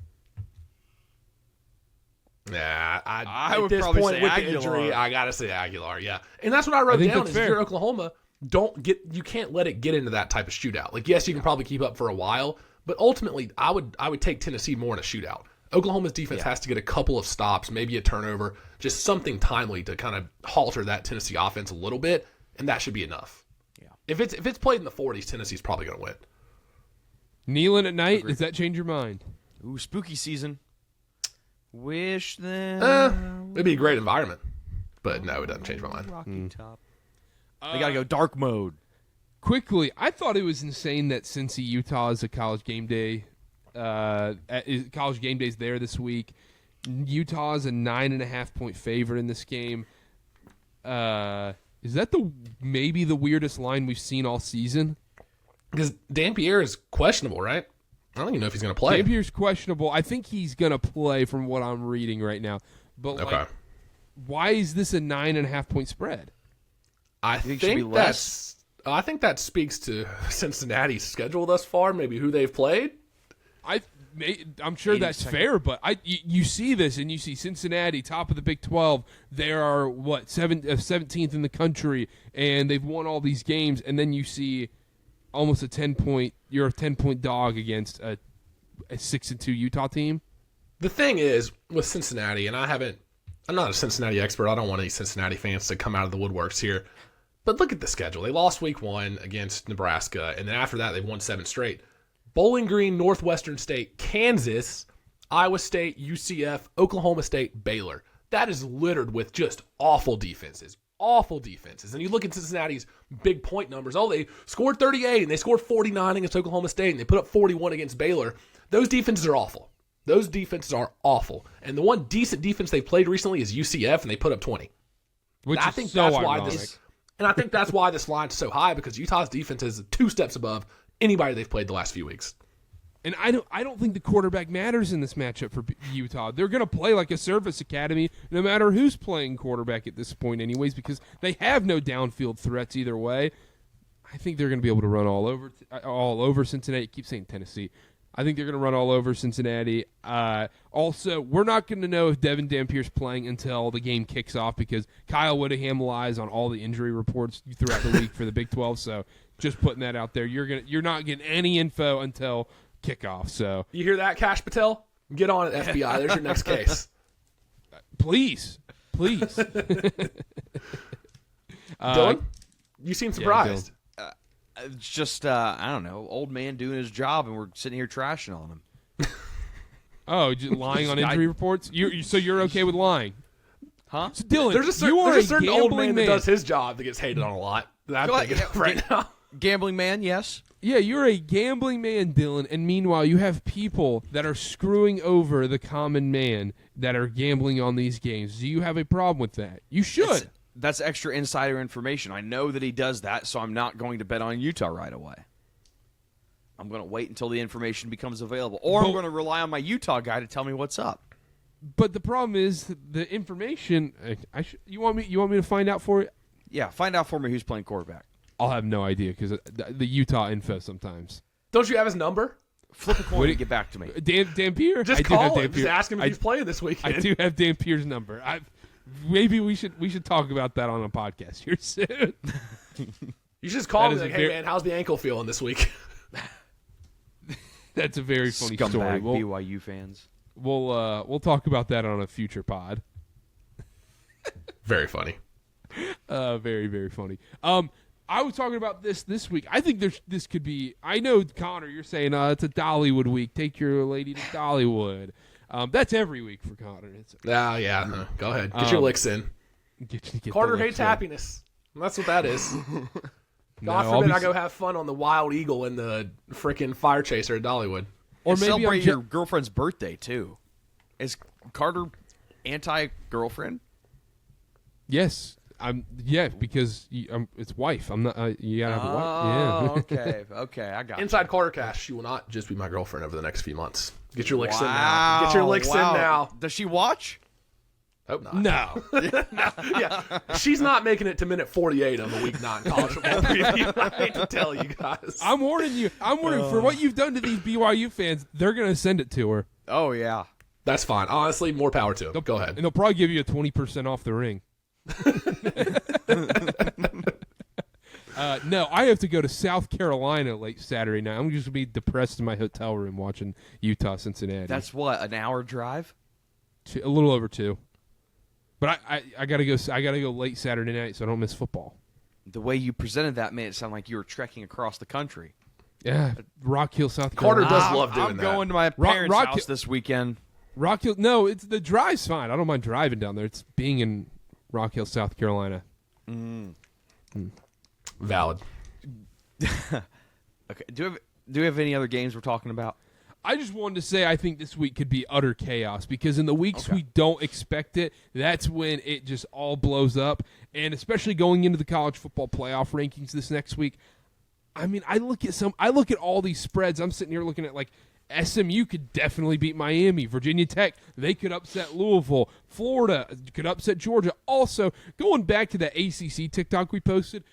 Nah, I at would this probably point say with Aguilar. the injury, I gotta say Aguilar. Yeah, and that's what I wrote think down. that's Is fair. if you're Oklahoma, you can't let it get into that type of shootout. Like, yes, you can probably keep up for a while, but ultimately, I would take Tennessee more in a shootout. Oklahoma's defense has to get a couple of stops, maybe a turnover, just something timely to kind of halter that Tennessee offense a little bit, and that should be enough. Yeah. If it's played in the 40s, Tennessee's probably going to win. Kneeling at night, does that change your mind? Ooh, spooky season. Wish them. It'd be a great environment, but no, it doesn't change my mind. Rocky Top. They got to go dark mode. Quickly, I thought it was insane that Cincy, Utah is a college game day. College game day's there this week. Utah is a 9.5-point favorite in this game. Is that maybe the weirdest line we've seen all season? Because Dan Pierre is questionable, right? I don't even know if he's going to play. Dampier's questionable. I think he's going to play from what I'm reading right now. But Okay. why is this a 9.5-point spread? I think that speaks to Cincinnati's schedule thus far, maybe who they've played. I'm sure that's fair, but you see this, and you see Cincinnati, top of the Big 12. They are, 17th in the country, and they've won all these games, and then you see almost a 10-point dog against a 6-2 Utah team. The thing is, with Cincinnati, and I'm not a Cincinnati expert. I don't want any Cincinnati fans to come out of the woodworks here. But look at the schedule. They lost week 1 against Nebraska, and then after that, they've won 7 straight. Bowling Green, Northwestern State, Kansas, Iowa State, UCF, Oklahoma State, Baylor. That is littered with just awful defenses. Awful defenses. And you look at Cincinnati's big point numbers. Oh, they scored 38, and they scored 49 against Oklahoma State, and they put up 41 against Baylor. Those defenses are awful. And the one decent defense they've played recently is UCF, and they put up 20. Which I is think so that's ironic. I think that's why this line's so high, because Utah's defense is 2 steps above anybody they've played the last few weeks. And I don't think the quarterback matters in this matchup for Utah. They're going to play like a service academy no matter who's playing quarterback at this point anyways, because they have no downfield threats either way. I think they're going to be able to run all over Cincinnati. I keep saying Tennessee. I think they're going to run all over Cincinnati. Also, we're not going to know if Devin Dampier's playing until the game kicks off, because Kyle Whittingham lies on all the injury reports throughout the week for the Big 12. So just putting that out there, you're not getting any info until kickoff. So You hear that, Cash Patel? Get on it, FBI. There's your next case. please. Dylan, you seem surprised. It's just, I don't know, old man doing his job, and we're sitting here trashing on him. Oh, just lying on injury reports? So you're okay with lying? Huh? So Dylan, There's a certain old man that does his job that gets hated on a lot. That I'm thinking of right now. Gambling man, yes. Yeah, you're a gambling man, Dylan, and meanwhile you have people that are screwing over the common man that are gambling on these games. Do you have a problem with that? You should. That's extra insider information. I know that he does that, so I'm not going to bet on Utah right away. I'm going to wait until the information becomes available. Or I'm going to rely on my Utah guy to tell me what's up. But the problem is the information. You want me to find out for you? Yeah, find out for me who's playing quarterback. I'll have no idea because the Utah info sometimes. Don't you have his number? Flip a coin and get back to me. Dampier? Just call him. Just ask him if he's playing this weekend. I do have Dampier's number. Maybe we should talk about that on a podcast here soon. You should just call me like, hey, man, how's the ankle feeling this week? That's a very funny Scumbag story. BYU fans. We'll talk about that on a future pod. Very funny. Very, very funny. I was talking about this week. I think this could be. I know, Connor, you're saying it's a Dollywood week. Take your lady to Dollywood. That's every week for Connor. Yeah. Go ahead. Get your licks in. Get Carter hates happiness. That's what that is. God forbid I go have fun on the Wild Eagle and the freaking Fire Chaser at Dollywood. Or maybe celebrate your girlfriend's birthday too. Is Carter anti-girlfriend? Yes. Because it's wife. I'm not. You gotta have a wife. Yeah. Okay, I got Inside KarterKast, she will not just be my girlfriend over the next few months. Get your licks in now. Get your licks in now. Does she watch? Hope not. No. Yeah, she's not making it to minute 48 of a Week 9 college football preview. I hate to tell you guys. I'm warning you. For what you've done to these BYU fans. They're gonna send it to her. Oh yeah. That's fine. Honestly, more power to them. Go ahead. And they'll probably give you a 20% off the ring. No, I have to go to South Carolina late Saturday night. I'm just gonna be depressed in my hotel room watching Utah Cincinnati. That's what, an hour drive? A little over 2. But I gotta go. I gotta go late Saturday night so I don't miss football. The way you presented that made it sound like you were trekking across the country. Yeah, Rock Hill, South Carolina. Carter does love doing I'm that. going to my parents' house this weekend. Rock Hill. No, it's the drive's fine. I don't mind driving down there. It's being in Rock Hill, South Carolina. Valid. Okay. Do we have any other games we're talking about? I just wanted to say I think this week could be utter chaos because in the weeks we don't expect it, that's when it just all blows up. And especially going into the college football playoff rankings this next week, I mean, I look at all these spreads. I'm sitting here looking at like SMU could definitely beat Miami. Virginia Tech, they could upset Louisville. Florida could upset Georgia. Also, going back to that ACC TikTok we posted,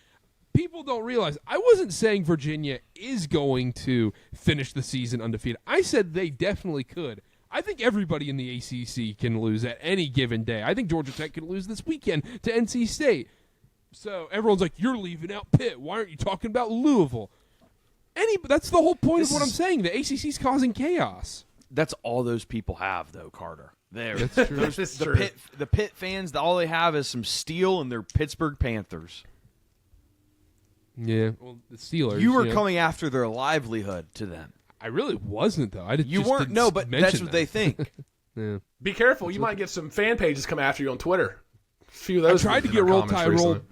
people don't realize I wasn't saying Virginia is going to finish the season undefeated. I said they definitely could. I think everybody in the ACC can lose at any given day. I think Georgia Tech could lose this weekend to NC State. So everyone's like, you're leaving out Pitt. Why aren't you talking about Louisville? That's the whole point of what I'm saying. The ACC's causing chaos. That's all those people have, though, Carter. That's true. The Pitt fans, all they have is some steel and their Pittsburgh Panthers. Yeah, well, the Steelers. You were coming after their livelihood to them. I really wasn't, though. You weren't. No, but that's what they think. Yeah. Be careful. You might get some fan pages come after you on Twitter. A few of those. I tried to get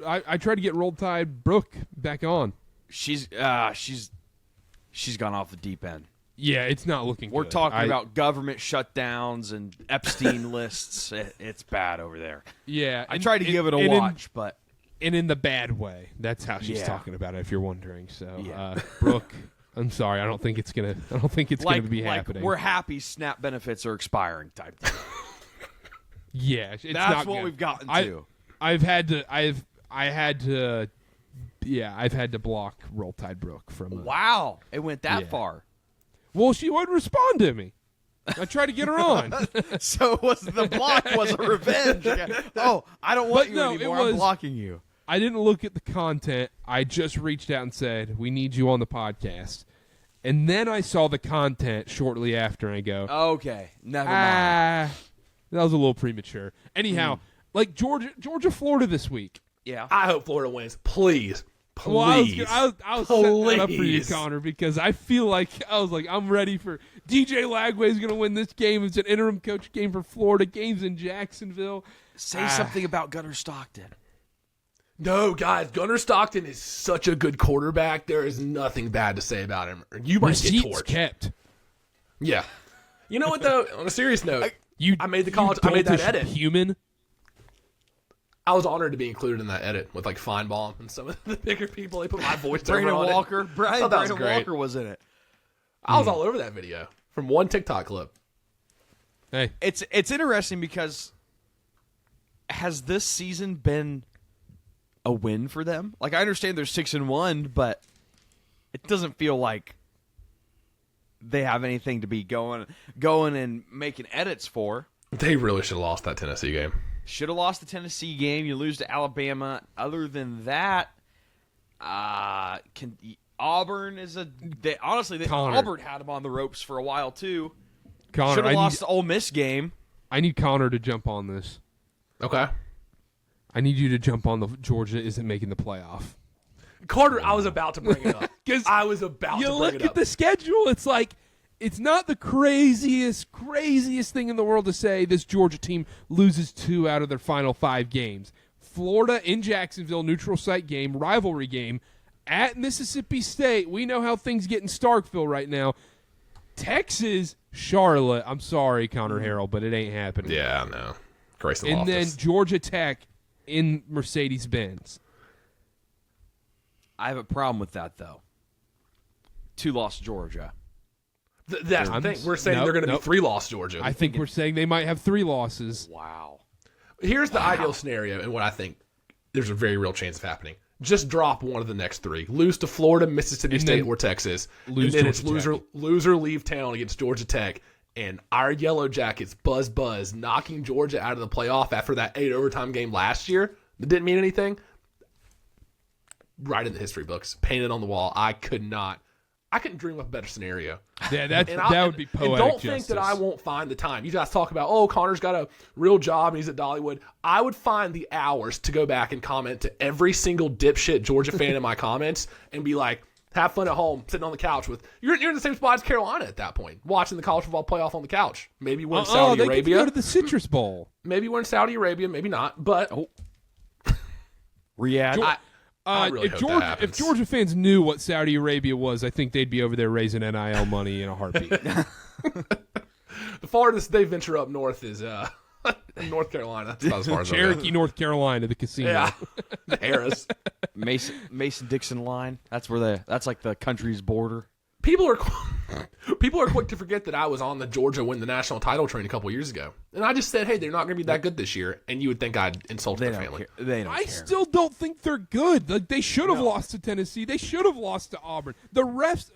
I tried to get Roll Tide Brooke back on. She's gone off the deep end. Yeah, it's not looking We're good. talking about government shutdowns and Epstein lists. It's bad over there. Yeah. I tried to give it a watch, but... And in the bad way. That's how she's talking about it, if you're wondering. So, Brooke, I'm sorry. I don't think it's gonna be happening. We're happy SNAP benefits are expiring type thing. Yeah, it's that's not what good. we've gotten to. I've had to block Roll Tide Brooke from. Wow, it went that far. Well, she wouldn't respond to me. I tried to get her on. So the block was a revenge. Oh, I don't want you anymore. I'm blocking you. I didn't look at the content. I just reached out and said, we need you on the podcast. And then I saw the content shortly after, and I go, Okay, never mind. That was a little premature. Anyhow, like Georgia, Florida this week. Yeah. I hope Florida wins. Please. Well, I was setting that up for you, Please. Connor, because I feel like I'm ready for DJ Lagway's going to win this game. It's an interim coach game for Florida. Game's in Jacksonville. Say something about Gunnar Stockton. No, guys, Gunnar Stockton is such a good quarterback. There is nothing bad to say about him. You might get Receipts torched. kept. Yeah. You know what, though? On a serious note, I made the you college. I made that doltish edit. Human. I was honored to be included in that edit with like Feinbaum and some of the bigger people. They put my voice over Brandon on Walker. it. I thought that was Brandon great. Walker was in it. I was all over that video from one TikTok clip. Hey, It's interesting because has this season been a win for them? Like, I understand they're 6-1, but it doesn't feel like they have anything to be going and making edits for. They really should have lost that Tennessee game. Should have lost the Tennessee game. You lose to Alabama. Other than that, Auburn is Connor. Auburn had them on the ropes for a while too. Connor, Should have lost the Ole Miss game. I need Connor to jump on this. Okay. I need you to jump on the Georgia isn't making the playoff. Carter, I was about to bring it up. 'Cause I was about You to bring look it at up. the schedule, it's like it's not the craziest thing in the world to say this Georgia team loses 2 out of their final 5 games. Florida in Jacksonville, neutral site game, rivalry game. At Mississippi State, we know how things get in Starkville right now. Texas, Charlotte, I'm sorry, Connor Harrell, but it ain't happening. Yeah, no. Grayson And then Loftus. Georgia Tech in Mercedes-Benz. I have a problem with that though. 2 lost Georgia. That's the thing. We're saying they're going to be 3-loss Georgia. I think we're saying they might have 3 losses. Wow. Here's the ideal scenario and what I think there's a very real chance of happening. Just drop one of the next 3. Lose to Florida, Mississippi State, or Texas. lose and then Georgia it's loser leave town against Georgia Tech. And our Yellow Jackets buzz, knocking Georgia out of the playoff after that 8 overtime game last year that didn't mean anything. Right in the history books, painted on the wall. I couldn't dream of a better scenario. Yeah, that would be poetic And don't justice. think that I won't find the time. You guys talk about, Connor's got a real job and he's at Dollywood. I would find the hours to go back and comment to every single dipshit Georgia fan in my comments and be like, have fun at home, sitting on the couch with you're in the same spot as Carolina at that point, watching the college football playoff on the couch. Maybe we're in Saudi they Arabia. get to go to the Citrus Bowl. Maybe we're in Saudi Arabia, maybe not. But Riyadh. I really hope that happens. If Georgia fans knew what Saudi Arabia was, I think they'd be over there raising NIL money in a heartbeat. The farthest they venture up north is North Carolina. That's about as far as I Cherokee, North Carolina, the casino. Yeah, Harris. Mason-Dixon line. That's like the country's border. People are quick to forget that I was on the Georgia win the national title train a couple years ago, and I just said, "Hey, they're not going to be that good this year," and you would think I'd insulted their family. They don't I care. still don't think they're good. Like they should have lost to Tennessee. They should have lost to Auburn. The refs,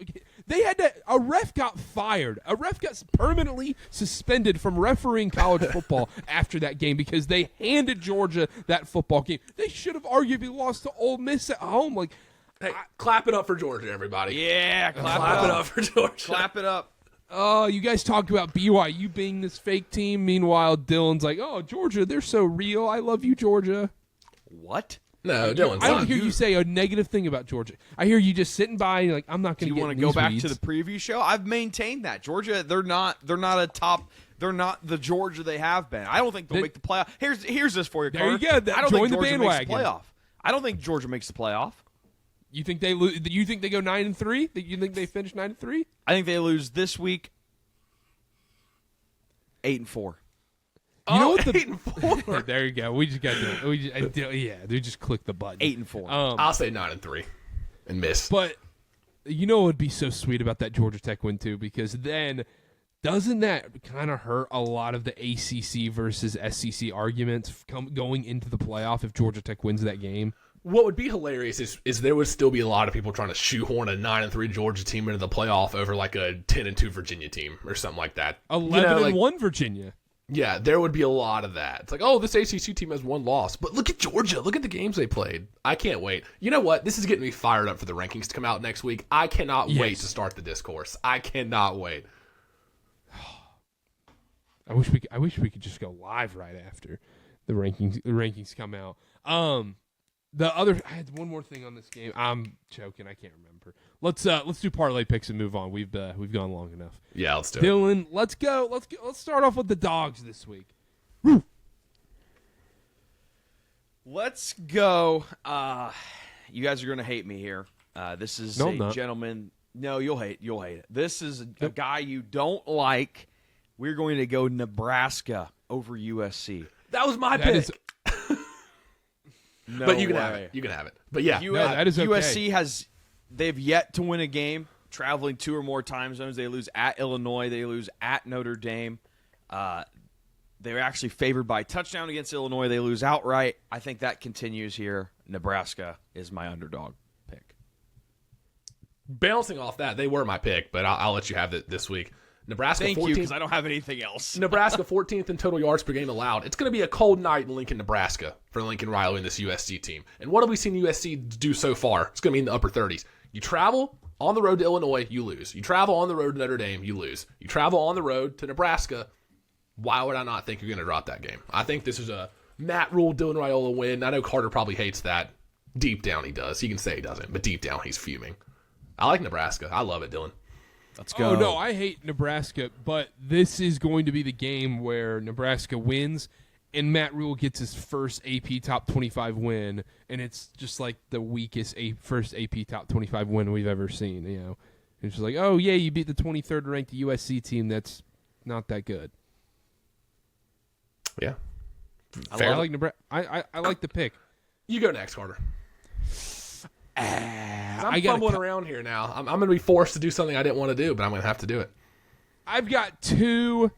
a ref got fired. A ref got permanently suspended from refereeing college football after that game because they handed Georgia that football game. They should have arguably lost to Ole Miss at home. Like, Hey, clap it up for Georgia, everybody! Yeah, Clap it up for Georgia. Clap it up. oh, you guys talk about BYU being this fake team. Meanwhile, Dylan's like, oh, Georgia, they're so real. I love you, Georgia. What? No, Dylan's I don't not. hear you say a negative thing about Georgia. I hear you just sitting by and you're like, I'm not Do going you to want to go back to the preview show? I've maintained that Georgia. They're not a top. They're not the Georgia they have been. I don't think they'll make the playoff. Here's this for you, There you Carter. go. I don't Join think the Georgia makes the bandwagon. playoff. I don't think Georgia makes the playoff. You think they lose? You think they go 9-3? You think they finish 9-3? I think they lose this week. 8-4. You know what? 8-4. There you go. We just got to. We just clicked the button. 8-4. I'll say 9-3 and miss. But you know what would be so sweet about that Georgia Tech win too? Because then doesn't that kind of hurt a lot of the ACC versus SEC arguments going into the playoff if Georgia Tech wins that game? What would be hilarious is there would still be a lot of people trying to shoehorn a 9-3 Georgia team into the playoff over like a 10-2 Virginia team or something like that. 11-1 Virginia. Yeah, there would be a lot of that. It's like, oh, this ACC team has one loss. But look at Georgia. Look at the games they played. I can't wait. You know what? This is getting me fired up for the rankings to come out next week. I cannot wait to start the discourse. I cannot wait. I wish we could just go live right after the rankings come out. I had one more thing on this game. I'm choking. I can't remember. Let's do parlay picks and move on. We've gone long enough. Yeah, let's do Dylan, let's go. Let's start off with the dogs this week. Let's go. You guys are going to hate me here. This is a gentleman. No, you'll hate it. This is a guy you don't like. We're going to go Nebraska over USC. That was my pick. No but you can way. have it. You can have it. But yeah, that is okay. USC they've yet to win a game traveling 2 or more time zones. They lose at Illinois. They lose at Notre Dame. They're actually favored by a touchdown against Illinois. They lose outright. I think that continues here. Nebraska is my underdog pick. bouncing off that, they were my pick, but I'll let you have it this week. Nebraska. Thank 14th, you, because I don't have anything else. Nebraska 14th in total yards per game allowed. It's going to be a cold night in Lincoln, Nebraska for Lincoln Riley and this USC team. And what have we seen USC do so far? It's going to be in the upper 30s. You travel on the road to Illinois, you lose. You travel on the road to Notre Dame, you lose. You travel on the road to Nebraska. Why would I not think you're going to drop that game? I think this is a Matt Rule, Dylan Raiola win. I know Karter probably hates that. Deep down he does. He can say he doesn't, but deep down he's fuming. I like Nebraska. I love it, Dylan. Let's go. Oh, no, I hate Nebraska, but this is going to be the game where Nebraska wins and Matt Rule gets his first AP Top 25 win, and it's just like the weakest first AP Top 25 win we've ever seen. You know, it's just like, oh, yeah, you beat the 23rd ranked USC team that's not that good. Yeah. I like Nebraska. I like the pick. You go next, Karter. I'm gotta fumbling around here now. I'm going to be forced to do something I didn't want to do, but I'm going to have to do it. I've got two.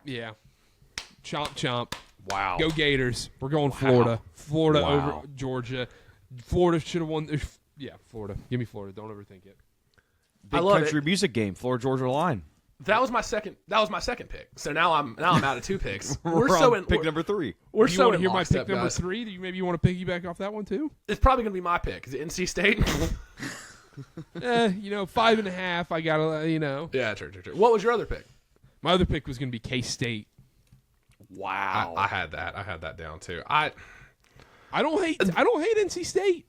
Yeah. Chomp, chomp. Wow. Go Gators. We're going Florida. Florida Wow. over Georgia. Florida should have won. Yeah, Florida. Give me Florida. Don't overthink it. Big I love country it. music game, Florida Georgia line. That was my second pick. So now I'm out of two picks. We're so on in pick number 3. We're Do you so want to in hear my lockstep, pick number guys. 3? Do you maybe you want to piggyback off that one too? It's probably going to be my pick. Is it NC State? 5.5. I gotta, Yeah, true. What was your other pick? My other pick was gonna be K-State. Wow. I had that. I had that down too. I don't hate NC State.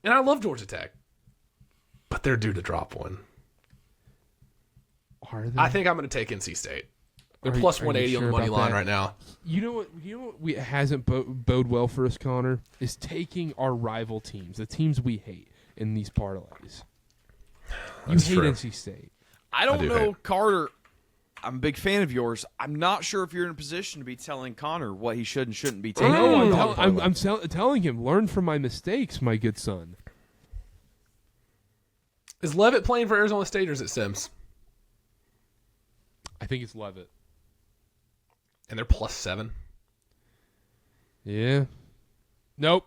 And I love Georgia Tech, but they're due to drop one. Are they? I think I'm going to take NC State. They're Are you- plus are you 180 on the sure money about line that? right now. You know what hasn't bode well for us, Connor, is taking our rival teams, the teams we hate, in these parlays. That's You hate true. NC State. I don't do know, hate. Carter. I'm a big fan of yours. I'm not sure if you're in a position to be telling Connor what he should and shouldn't be taking. No, I'm telling him, learn from my mistakes, my good son. Is Levitt playing for Arizona State or is it Sims? I think it's Levitt. And they're plus 7. Yeah. Nope.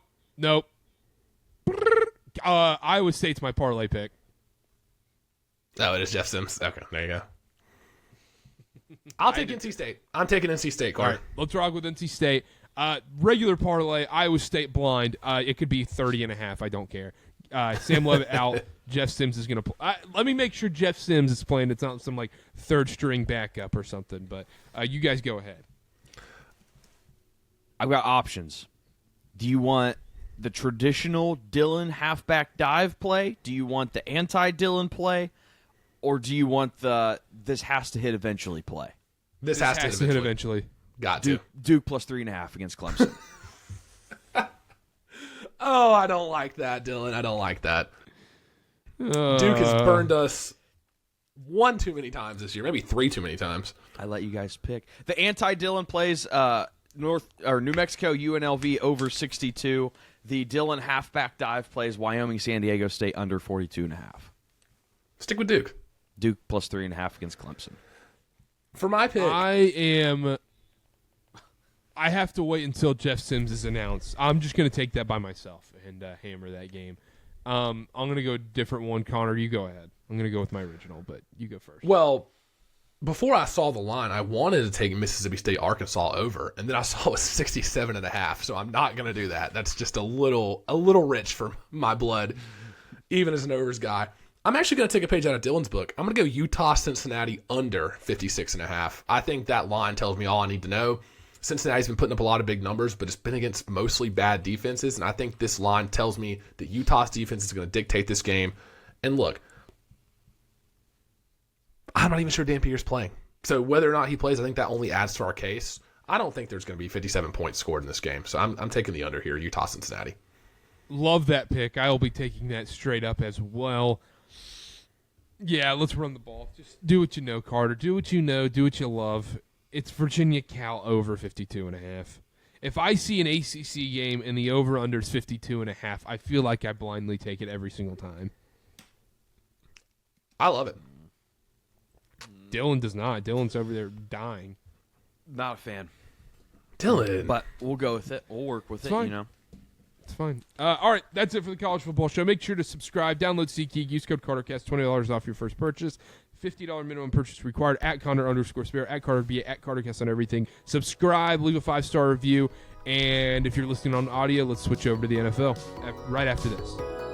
Iowa State's my parlay pick. Oh, it is Jeff Sims. Okay, there you go. I'll take NC State. I'm taking NC State, All Carter. right, let's rock with NC State. Regular parlay, Iowa State blind. It could be 30.5. I don't care. Sam Levitt out. Jeff Sims is going to play. Let me make sure Jeff Sims is playing. It's not some like third string backup or something. But you guys go ahead. I've got options. Do you want the traditional Dylan halfback dive play? Do you want the anti-Dylan play? Or do you want the this has to hit eventually play? This has to hit eventually. Got to. Duke plus 3.5 against Clemson. Oh, I don't like that, Dylan. I don't like that. Duke has burned us one too many times this year, maybe 3 too many times. I let you guys pick. The anti-Dylan plays New Mexico UNLV over 62. The Dylan halfback dive plays Wyoming San Diego State under 42.5. Stick with Duke. Duke plus 3.5 against Clemson. For my pick, I have to wait until Jeff Sims is announced. I'm just going to take that by myself and hammer that game. I'm going to go a different one. Connor, you go ahead. I'm going to go with my original, but you go first. well, before I saw the line, I wanted to take Mississippi State Arkansas over, and then I saw it was 67.5. So I'm not going to do that. That's just a little rich for my blood, even as an overs guy. I'm actually going to take a page out of Dylan's book. I'm going to go Utah-Cincinnati under 56.5. I think that line tells me all I need to know. Cincinnati's been putting up a lot of big numbers, but it's been against mostly bad defenses, and I think this line tells me that Utah's defense is going to dictate this game. And look, I'm not even sure Dan Pierre's playing. So whether or not he plays, I think that only adds to our case. I don't think there's going to be 57 points scored in this game, so I'm taking the under here, Utah-Cincinnati. Love that pick. I will be taking that straight up as well. Yeah, let's run the ball. Just do what you know, Karter. Do what you know. Do what you love. It's Virginia Cal over 52.5. If I see an ACC game and the over-under is 52.5, I feel like I blindly take it every single time. I love it. Dylan does not. Dylan's over there dying. Not a fan. Dylan. But we'll go with it. We'll work with It's it, fine. you know. It's fine. All right, that's it for the College Football Show. Make sure to subscribe, download SeatGeek, use code KarterKast, $20 off your first purchase. $50 minimum purchase required at Connor_Sparrow, at KarterBA, at KarterKast on everything. Subscribe, leave a 5-star review, and if you're listening on audio, let's switch over to the NFL right after this.